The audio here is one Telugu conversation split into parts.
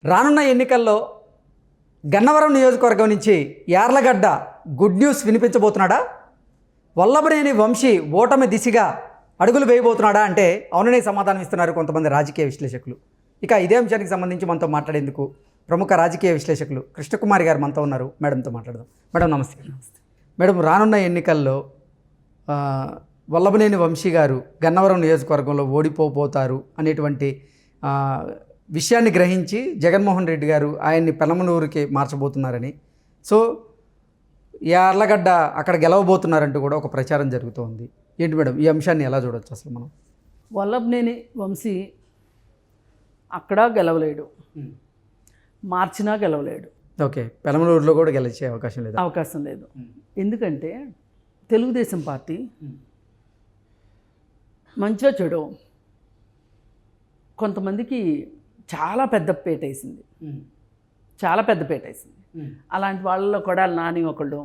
రానున్న ఎన్నికల్లో గన్నవరం నియోజకవర్గం నుంచి యార్లగడ్డ గుడ్ న్యూస్ వినిపించబోతున్నాడా? వల్లభనేని వంశీ ఓటమి దిశగా అడుగులు వేయబోతున్నాడా అంటే అవుననే సమాధానం ఇస్తున్నారు కొంతమంది రాజకీయ విశ్లేషకులు. ఇక ఇదే అంశానికి సంబంధించి మనతో మాట్లాడేందుకు ప్రముఖ రాజకీయ విశ్లేషకులు కృష్ణకుమారి గారు మనతో ఉన్నారు. మేడంతో మాట్లాడదాం. మేడం నమస్తే. మేడం, రానున్న ఎన్నికల్లో వల్లభనేని వంశీ గారు గన్నవరం నియోజకవర్గంలో ఓడిపోతారు అనేటువంటి విషయాన్ని గ్రహించి జగన్మోహన్ రెడ్డి గారు ఆయన్ని పెనమలూరుకి మార్చబోతున్నారని, సో యార్లగడ్డ అక్కడ గెలవబోతున్నారంటూ కూడా ఒక ప్రచారం జరుగుతోంది. ఏంటి మేడం, ఈ అంశాన్ని ఎలా చూడవచ్చు అసలు మనం? వల్లభనేని వంశీ అక్కడ గెలవలేడు, మార్చినా గెలవలేడు. ఓకే, పెనమలూరులో కూడా గెలిచే అవకాశం లేదు. ఎందుకంటే తెలుగుదేశం పార్టీ మంచిగా చెడు కొంతమందికి చాలా పెద్ద పేట వేసింది, అలాంటి వాళ్ళలో కొడాలి నాని ఒకళ్ళు,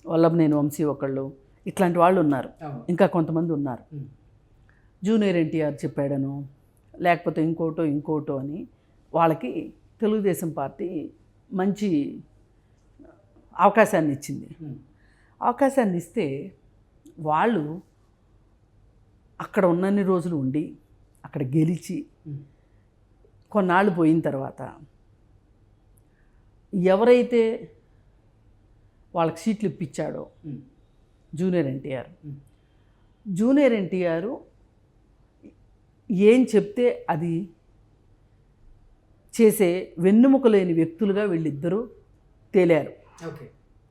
వల్లభనేని వంశీ ఒకళ్ళు, ఇట్లాంటి వాళ్ళు ఉన్నారు. ఇంకా కొంతమంది ఉన్నారు. జూనియర్ ఎన్టీఆర్ చెప్పాడను లేకపోతే ఇంకోటో అని వాళ్ళకి తెలుగుదేశం పార్టీ మంచి అవకాశాన్ని ఇచ్చింది. అవకాశాన్ని ఇస్తే వాళ్ళు అక్కడ ఉన్నన్ని రోజులు ఉండి అక్కడ గెలిచి కొన్నాళ్ళు పోయిన తర్వాత ఎవరైతే వాళ్ళకి సీట్లు ఇప్పించాడో జూనియర్ ఎన్టీఆర్ ఏం చెప్తే అది చేసే వెన్నెముక లేని వ్యక్తులుగా వీళ్ళిద్దరూ తేలారు.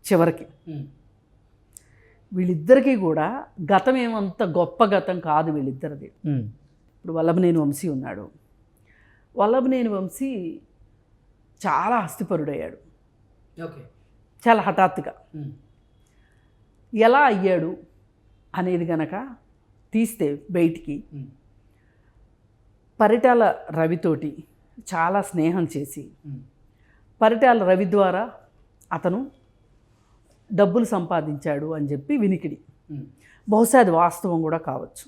చివరికి వీళ్ళిద్దరికీ కూడా గతం ఏమంత గొప్ప గతం కాదు వీళ్ళిద్దరిది. ఇప్పుడు వల్లభనేని వంశీ ఉన్నాడు. వల్లభనేని వంశీ చాలా ఆస్తిపరుడయ్యాడు, చాలా హఠాత్తుగా. ఎలా అయ్యాడు అనేది గనక తీస్తే బయటికి, పరిటాల రవితోటి చాలా స్నేహం చేసి పరిటాల రవి ద్వారా అతను డబ్బులు సంపాదించాడు అని చెప్పి వినికిడి. బహుశా అది వాస్తవం కూడా కావచ్చు.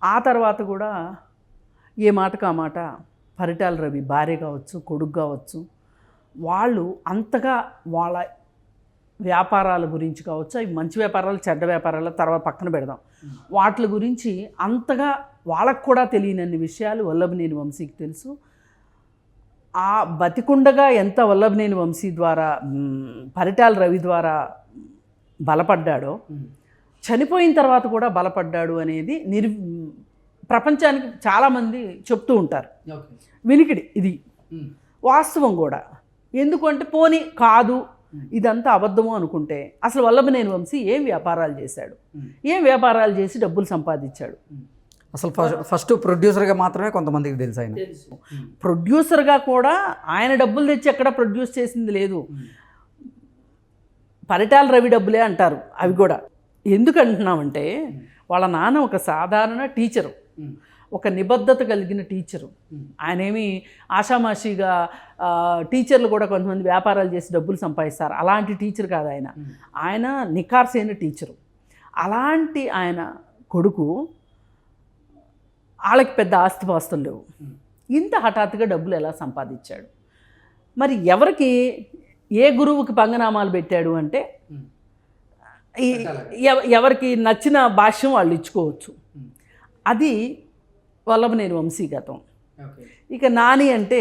ఆ తర్వాత కూడా ఏ మాటకు ఆ మాట పరిటాల రవి భార్య కావచ్చు, కొడుకు కావచ్చు, వాళ్ళు అంతగా వాళ్ళ వ్యాపారాల గురించి కావచ్చు, అవి మంచి వ్యాపారాలు చెడ్డ వ్యాపారాలు తర్వాత పక్కన పెడదాం, వాటి గురించి అంతగా వాళ్ళకు కూడా తెలియనన్ని విషయాలు వల్లభనేని వంశీకి తెలుసు. ఆ బతికుండగా ఎంత వల్లభనేని వంశీ ద్వారా పరిటాల రవి ద్వారా బలపడ్డాడో, చనిపోయిన తర్వాత కూడా బలపడ్డాడు అనేది ప్రపంచానికి చాలామంది చెప్తూ ఉంటారు. వినికిడి ఇది వాస్తవం కూడా. ఎందుకంటే పోనీ కాదు ఇదంతా అబద్ధము అనుకుంటే అసలు వల్లభనేని వంశీ ఏం వ్యాపారాలు చేశాడు, ఏం వ్యాపారాలు చేసి డబ్బులు సంపాదించాడు? అసలు ఫస్ట్ ప్రొడ్యూసర్గా మాత్రమే కొంతమందికి తెలుసు. ఆయన ప్రొడ్యూసర్గా కూడా ఆయన డబ్బులు తెచ్చి ఎక్కడ ప్రొడ్యూస్ చేసింది లేదు. పరిటాల రవి డబ్బులే అంటారు అవి కూడా. ఎందుకు అంటున్నామంటే వాళ్ళ నాన్న ఒక సాధారణ టీచరు, ఒక నిబద్ధత కలిగిన టీచరు. ఆయనేమి ఆషామాషిగా టీచర్లు కూడా కొంతమంది వ్యాపారాలు చేసి డబ్బులు సంపాదిస్తారు, అలాంటి టీచర్ కాదు ఆయన. ఆయన నిఖార్సైన టీచరు. అలాంటి ఆయన కొడుకు వాళ్ళకి పెద్ద ఆస్తిపాస్తులు లేవు, ఇంత హఠాత్తుగా డబ్బులు ఎలా సంపాదించాడు? మరి ఎవరికి ఏ గురువుకి పంగనామాలు పెట్టాడు అంటే ఎవరికి నచ్చిన భాష్యం వాళ్ళు ఇచ్చుకోవచ్చు. అది వల్లభనేని వంశీ గతం. ఇక నాని అంటే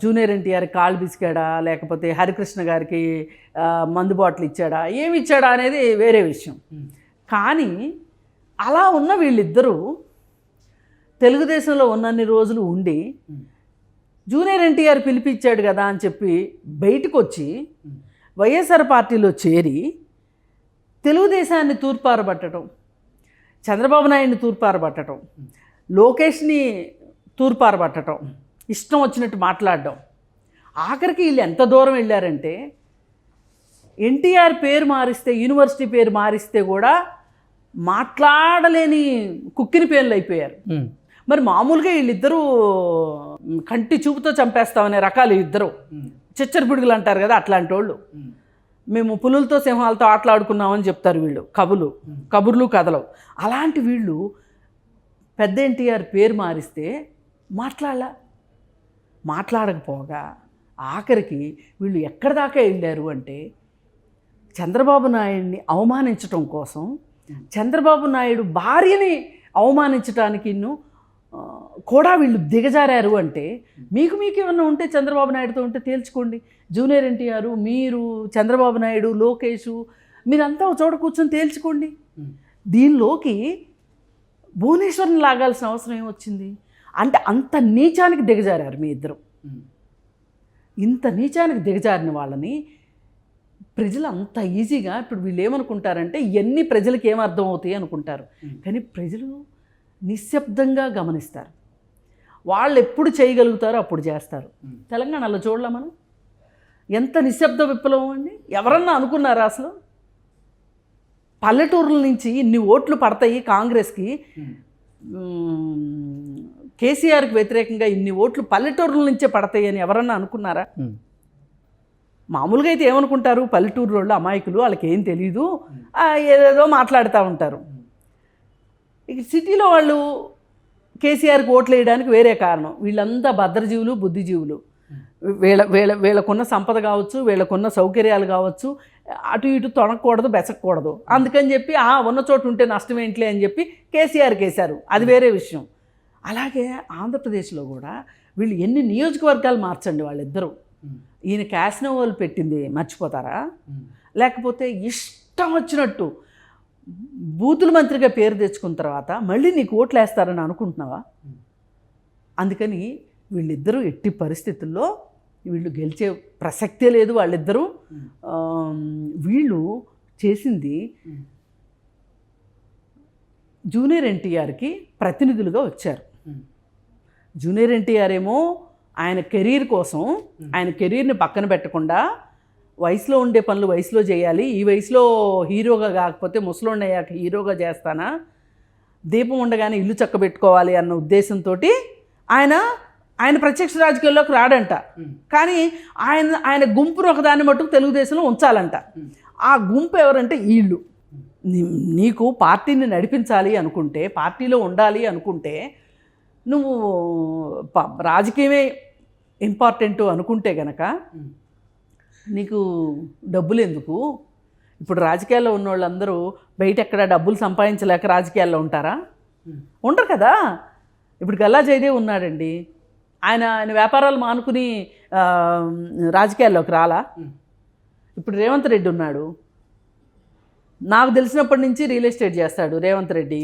జూనియర్ ఎన్టీఆర్ కాళ్ళు బిసికాడా, లేకపోతే హరికృష్ణ గారికి మందు బాటిల్ ఇచ్చాడా, ఏమి ఇచ్చాడా అనేది వేరే విషయం. కానీ అలా ఉన్న వీళ్ళిద్దరూ తెలుగుదేశంలో ఉన్నన్ని రోజులు ఉండి జూనియర్ ఎన్టీఆర్ పిలిపించాడు కదా అని చెప్పి బయటకు వచ్చి వైఎస్ఆర్ పార్టీలో చేరి తెలుగుదేశాన్ని తూర్పారబట్టడం, చంద్రబాబు నాయుడిని తూర్పారబట్టడం, లోకేష్ని తూర్పారబట్టడం, ఇష్టం వచ్చినట్టు మాట్లాడడం. ఆఖరికి వీళ్ళు ఎంత దూరం వెళ్ళారంటే ఎన్టీఆర్ పేరు మారిస్తే, యూనివర్సిటీ పేరు మారిస్తే కూడా మాట్లాడలేని కుక్కిని పేర్లు అయిపోయారు. మరి మామూలుగా వీళ్ళిద్దరూ కంటి చూపుతో చంపేస్తామనే రకాలు ఇద్దరు చిచ్చరపిడుగులు అంటారు కదా, అట్లాంటి వాళ్ళు. మేము పులులతో సింహాలతో ఆటలాడుకున్నామని చెప్తారు వీళ్ళు, కబుర్లు కథలు. అలాంటి వీళ్ళు పెద్ద ఎన్టీఆర్ పేరు మారిస్తే మాట్లాడకపోగా ఆఖరికి వీళ్ళు ఎక్కడి దాకా వెళ్ళారు అంటే చంద్రబాబు నాయుడిని అవమానించటం కోసం, చంద్రబాబు నాయుడు భార్యని అవమానించడానికి కూడా వీళ్ళు దిగజారారు అంటే మీకు ఏమన్నా ఉంటే చంద్రబాబు నాయుడుతో ఉంటే తేల్చుకోండి. జూనియర్ ఎన్టీఆర్, మీరు, చంద్రబాబు నాయుడు, లోకేష్, మీరంతా ఒక చోట కూర్చొని తేల్చుకోండి. దీనిలోకి భువనేశ్వర్ని లాగాల్సిన అవసరం ఏమొచ్చింది అంటే అంత నీచానికి దిగజారారు మీ ఇద్దరు. ఇంత నీచానికి దిగజారిన వాళ్ళని ప్రజలు అంత ఈజీగా ఇప్పుడు వీళ్ళు ఏమనుకుంటారంటే ఇవన్నీ ప్రజలకు ఏమర్థం అవుతాయి అనుకుంటారు. కానీ ప్రజలు నిశ్శబ్దంగా గమనిస్తారు. వాళ్ళు ఎప్పుడు చేయగలుగుతారో అప్పుడు చేస్తారు. తెలంగాణలో చూడలే మనం ఎంత నిశ్శబ్ద విప్లవం అండి. ఎవరన్నా అనుకున్నారా అసలు పల్లెటూరుల నుంచి ఇన్ని ఓట్లు పడతాయి కాంగ్రెస్కి, కేసీఆర్కి వ్యతిరేకంగా ఇన్ని ఓట్లు పల్లెటూరుల నుంచే పడతాయి అని ఎవరన్నా అనుకున్నారా? మామూలుగా అయితే ఏమనుకుంటారు, పల్లెటూరు వాళ్ళు అమాయకులు, వాళ్ళకి ఏం తెలీదు, ఏదేదో మాట్లాడుతూ ఉంటారు. ఇక సిటీలో వాళ్ళు కేసీఆర్కి ఓట్లు వేయడానికి వేరే కారణం. వీళ్ళంతా భద్రజీవులు, బుద్ధిజీవులు. వీళ్ళకున్న సంపద కావచ్చు, వీళ్ళకున్న సౌకర్యాలు కావచ్చు, అటు ఇటు తొనకూడదు, బెసకూడదు. అందుకని చెప్పి ఉన్న చోటు ఉంటే నష్టం ఏంట్లే అని చెప్పి కేసీఆర్కి వేశారు. అది వేరే విషయం. అలాగే ఆంధ్రప్రదేశ్లో కూడా వీళ్ళు ఎన్ని నియోజకవర్గాలు మార్చండి వాళ్ళిద్దరూ. ఈయన క్యాసినోవాల్ పెట్టింది మర్చిపోతారా? లేకపోతే ఇష్టం వచ్చినట్టు బూతుల మంత్రిగా పేరు తెచ్చుకున్న తర్వాత మళ్ళీ నీకు ఓట్లు వేస్తారని అనుకుంటున్నావా? అందుకని వీళ్ళిద్దరూ ఎట్టి పరిస్థితుల్లో వీళ్ళు గెలిచే ప్రసక్తే లేదు. వాళ్ళిద్దరూ వీళ్ళు చేసింది జూనియర్ ఎన్టీఆర్కి ప్రతినిధులుగా వచ్చారు. జూనియర్ ఎన్టీఆర్ ఏమో ఆయన కెరీర్ కోసం, ఆయన కెరీర్ని పక్కన పెట్టకుండా వయసులో ఉండే పనులు వయసులో చేయాలి, ఈ వయసులో హీరోగా కాకపోతే ముసలోడిని అయ్యాక హీరోగా చేస్తానా, దీపం ఉండగానే ఇల్లు చక్కబెట్టుకోవాలి అన్న ఉద్దేశంతో ఆయన ప్రత్యక్ష రాజకీయాల్లోకి రాడంట. కానీ ఆయన గుంపును ఒకదాన్ని మట్టుకు తెలుగుదేశంలో ఉంచాలంట. ఆ గుంపు ఎవరంటే వీళ్ళు. నీకు పార్టీని నడిపించాలి అనుకుంటే, పార్టీలో ఉండాలి అనుకుంటే, నువ్వు రాజకీయమే ఇంపార్టెంట్ అనుకుంటే గనక నీకు డబ్బులు ఎందుకు? ఇప్పుడు రాజకీయాల్లో ఉన్న వాళ్ళందరూ బయట ఎక్కడ డబ్బులు సంపాదించలేక రాజకీయాల్లో ఉంటారా? ఉండరు కదా. ఇప్పుడు గల్లా జయదేవ్ ఉన్నాడండి, ఆయన వ్యాపారాలు మానుకుని రాజకీయాల్లోకి రాలా. ఇప్పుడు రేవంత్ రెడ్డి ఉన్నాడు, నాకు తెలిసినప్పటి నుంచి రియల్ ఎస్టేట్ చేస్తాడు రేవంత్ రెడ్డి.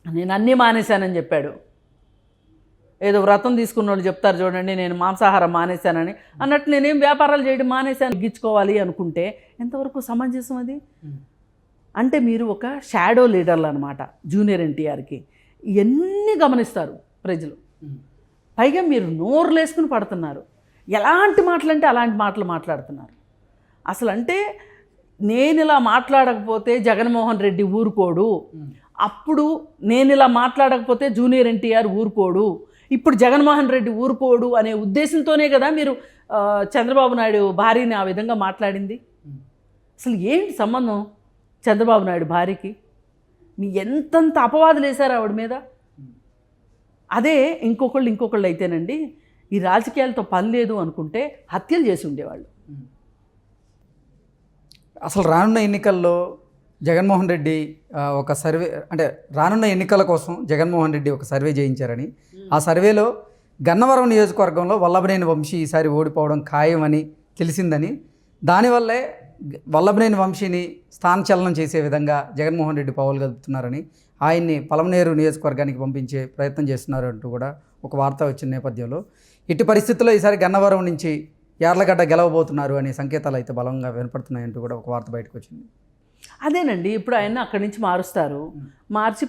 నేను అన్నీ మానేశానని చెప్పాడు. ఏదో వ్రతం తీసుకున్న వాళ్ళు చెప్తారు చూడండి, నేను మాంసాహారం మానేశానని అన్నట్టు నేనేం వ్యాపారాలు చేయడం మానేశాను. తగ్గించుకోవాలి అనుకుంటే ఎంతవరకు సమంజసం అది? అంటే మీరు ఒక షాడో లీడర్లు అనమాట జూనియర్ ఎన్టీఆర్కి. ఇవన్నీ గమనిస్తారు ప్రజలు. పైగా మీరు నోరు లేసుకుని పడుతున్నారు. ఎలాంటి మాటలు అంటే అలాంటి మాటలు మాట్లాడుతున్నారు. అసలు అంటే నేను ఇలా మాట్లాడకపోతే జగన్మోహన్ రెడ్డి ఊరుకోడు, అప్పుడు నేను ఇలా మాట్లాడకపోతే జూనియర్ ఎన్టీఆర్ ఊరుకోడు, ఇప్పుడు జగన్మోహన్ రెడ్డి ఊరుకోడు అనే ఉద్దేశంతోనే కదా మీరు చంద్రబాబు నాయుడు భార్యని ఆ విధంగా మాట్లాడింది. అసలు ఏంటి సంబంధం చంద్రబాబు నాయుడు భార్యకి? మీ ఎంతంత అపవాదులు వేశారు ఆవిడ మీద. అదే ఇంకొకళ్ళు అయితేనండి ఈ రాజకీయాలతో పని లేదు అనుకుంటే హత్యలు చేసి ఉండేవాళ్ళు. అసలు రానున్న ఎన్నికల్లో జగన్మోహన్ రెడ్డి ఒక సర్వే, అంటే రానున్న ఎన్నికల కోసం జగన్మోహన్ రెడ్డి ఒక సర్వే చేయించారని, ఆ సర్వేలో గన్నవరం నియోజకవర్గంలో వల్లభనేని వంశీ ఈసారి ఓడిపోవడం ఖాయమని తెలిసిందని, దానివల్లే వల్లభనేని వంశీని స్థానచలనం చేసే విధంగా జగన్మోహన్ రెడ్డి పావులు కదుపుతున్నారని, ఆయన్ని పలమనేరు నియోజకవర్గానికి పంపించే ప్రయత్నం చేస్తున్నారు అంటూ కూడా ఒక వార్త వచ్చిన నేపథ్యంలో ఇట్టి పరిస్థితుల్లో ఈసారి గన్నవరం నుంచి యార్లగడ్డ గెలవబోతున్నారు అనే సంకేతాలు అయితే బలంగా వినపడుతున్నాయంటూ కూడా ఒక వార్త బయటకు వచ్చింది. అదేనండి, ఇప్పుడు ఆయన అక్కడి నుంచి మారుస్తారు, మార్చి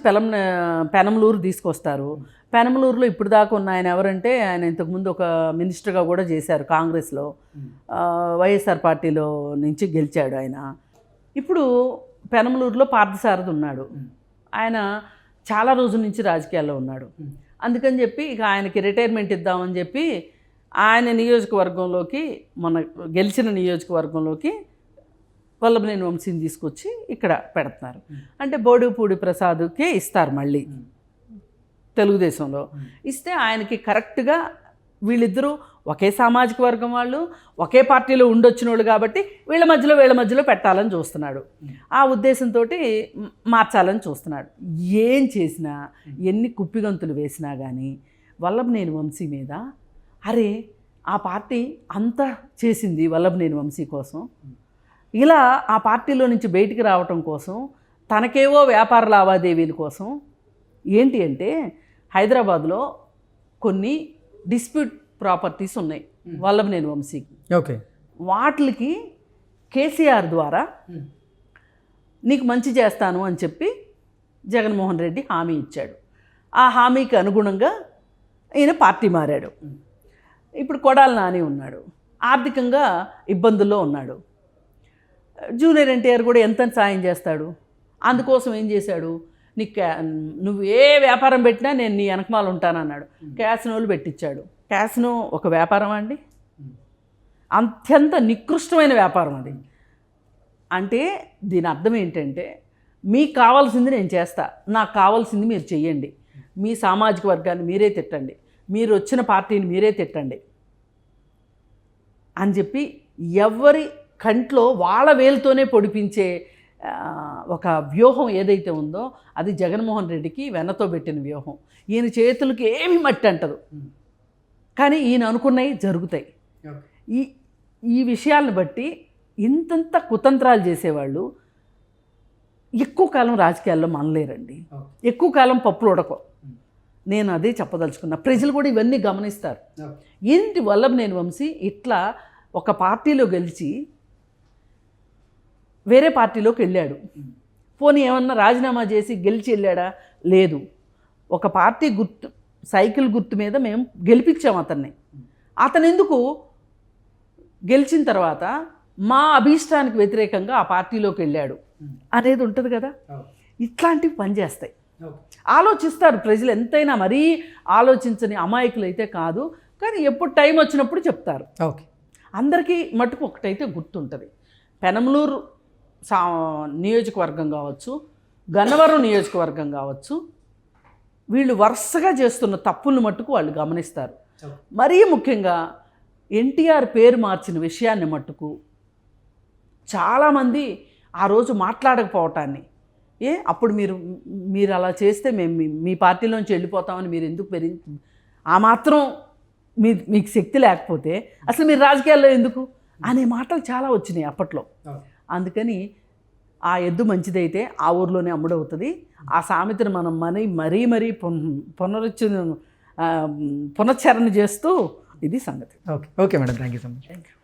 పెనమలూరు తీసుకొస్తారు. పెనమలూరులో ఇప్పుడు దాకా ఉన్న ఆయన ఎవరంటే, ఆయన ఇంతకుముందు ఒక మినిస్టర్గా కూడా చేశారు కాంగ్రెస్లో, వైఎస్ఆర్ పార్టీలో నుంచి గెలిచాడు ఆయన. ఇప్పుడు పెనమలూరులో పార్థసారథి ఉన్నాడు, ఆయన చాలా రోజుల నుంచి రాజకీయాల్లో ఉన్నాడు. అందుకని చెప్పి ఇక ఆయనకి రిటైర్మెంట్ ఇద్దామని చెప్పి ఆయన నియోజకవర్గంలోకి, మన గెలిచిన నియోజకవర్గంలోకి వల్లభనేని వంశీని తీసుకొచ్చి ఇక్కడ పెడుతున్నారు. అంటే బోడిపూడి ప్రసాద్కే ఇస్తారు మళ్ళీ. తెలుగుదేశంలో. ఇస్తే ఆయనకి కరెక్ట్గా వీళ్ళిద్దరూ ఒకే సామాజిక వర్గం వాళ్ళు, ఒకే పార్టీలో ఉండొచ్చిన వాళ్ళు కాబట్టి వీళ్ళ మధ్యలో పెట్టాలని చూస్తున్నాడు. ఆ ఉద్దేశంతో మార్చాలని చూస్తున్నాడు. ఏం చేసినా, ఎన్ని కుప్పిగంతులు వేసినా కానీ వల్లభనేని వంశీ మీద, అరే ఆ పార్టీ అంతా చేసింది వల్లభనేని వంశీ కోసం, ఇలా ఆ పార్టీలో నుంచి బయటికి రావటం కోసం, తనకేవో వ్యాపార లావాదేవీల కోసం, ఏంటి అంటే హైదరాబాద్లో కొన్ని డిస్ప్యూట్ ప్రాపర్టీస్ ఉన్నాయి వల్లభనేని వంశీకి. ఓకే. వాటికి కేసీఆర్ ద్వారా నీకు మంచి చేస్తాను అని చెప్పి జగన్మోహన్ రెడ్డి హామీ ఇచ్చాడు. ఆ హామీకి అనుగుణంగా ఈయన పార్టీ మారాడు. ఇప్పుడు కొడాలి నాని ఉన్నాడు, ఆర్థికంగా ఇబ్బందుల్లో ఉన్నాడు. జూనియర్ ఎన్టీఆర్ కూడా ఎంత సాయం చేస్తాడు. అందుకోసం ఏం చేశాడు, నువ్వు ఏ వ్యాపారం పెట్టినా నేను నీ వెనకమాల ఉంటానన్నాడు. క్యాసినోలు పెట్టించాడు. క్యాసినో ఒక వ్యాపారం అండి, అత్యంత నికృష్టమైన వ్యాపారం అది. అంటే దీని అర్థం ఏంటంటే, మీకు కావాల్సింది నేను చేస్తా, నాకు కావాల్సింది మీరు చెయ్యండి, మీ సామాజిక వర్గాన్ని మీరే తిట్టండి, మీరు వచ్చిన పార్టీని మీరే తిట్టండి అని చెప్పి ఎవరి కంట్లో వాళ్ళ వేలుతోనే పొడిపించే ఒక వ్యూహం ఏదైతే ఉందో అది జగన్మోహన్ రెడ్డికి వెన్నతో పెట్టిన వ్యూహం. ఈయన చేతులకి ఏమి మట్టి అంటదు, కానీ ఈయన అనుకున్నవి జరుగుతాయి. ఈ విషయాలను బట్టి ఇంతంత కుతంత్రాలు చేసేవాళ్ళు ఎక్కువ కాలం రాజకీయాల్లో మనలేరండి, ఎక్కువ కాలం పప్పులు ఉడకం. నేను అదే చెప్పదలుచుకున్నా. ప్రజలు కూడా ఇవన్నీ గమనిస్తారు. ఏంటి వల్లభనేని వంశీ ఇట్లా ఒక పార్టీలో గెలిచి వేరే పార్టీలోకి వెళ్ళాడు, పోనీ ఏమన్నా రాజీనామా చేసి గెలిచి వెళ్ళాడా? లేదు. ఒక పార్టీ గుర్తు, సైకిల్ గుర్తు మీద మేము గెలిపించాం అతన్ని. అతను ఎందుకు గెలిచిన తర్వాత మా అభీష్టానికి వ్యతిరేకంగా ఆ పార్టీలోకి వెళ్ళాడు అనేది ఉంటుంది కదా. ఇట్లాంటివి పనిచేస్తాయి. ఆలోచిస్తారు ప్రజలు, ఎంతైనా మరీ ఆలోచించని అమాయకులు అయితే కాదు, కానీ ఎప్పుడు టైం వచ్చినప్పుడు చెప్తారు. ఓకే. అందరికీ మటుకు ఒకటైతే గుర్తుంటుంది, పెనమలూరు నియోజకవర్గం కావచ్చు, గన్నవరం నియోజకవర్గం కావచ్చు, వీళ్ళు వరుసగా చేస్తున్న తప్పులను మట్టుకు వాళ్ళు గమనిస్తారు. మరీ ముఖ్యంగా ఎన్టీఆర్ పేరు మార్చిన విషయాన్ని మట్టుకు చాలామంది ఆ రోజు మాట్లాడకపోవటాన్ని, అప్పుడు మీరు అలా చేస్తే మేము మీ పార్టీలోంచి వెళ్ళిపోతామని మీరు ఎందుకు ఆ మాత్రం మీకు శక్తి లేకపోతే అసలు మీరు రాజకీయాల్లో ఎందుకు అనే మాటలు చాలా వచ్చినాయి అప్పట్లో. అందుకని ఆ ఎద్దు మంచిదైతే ఆ ఊర్లోనే అమ్ముడవుతుంది. ఆ సామెతను మనం మరీ పునశ్చరణ చేస్తూ ఇది సంగతి. Okay. Okay madam, thank you so much.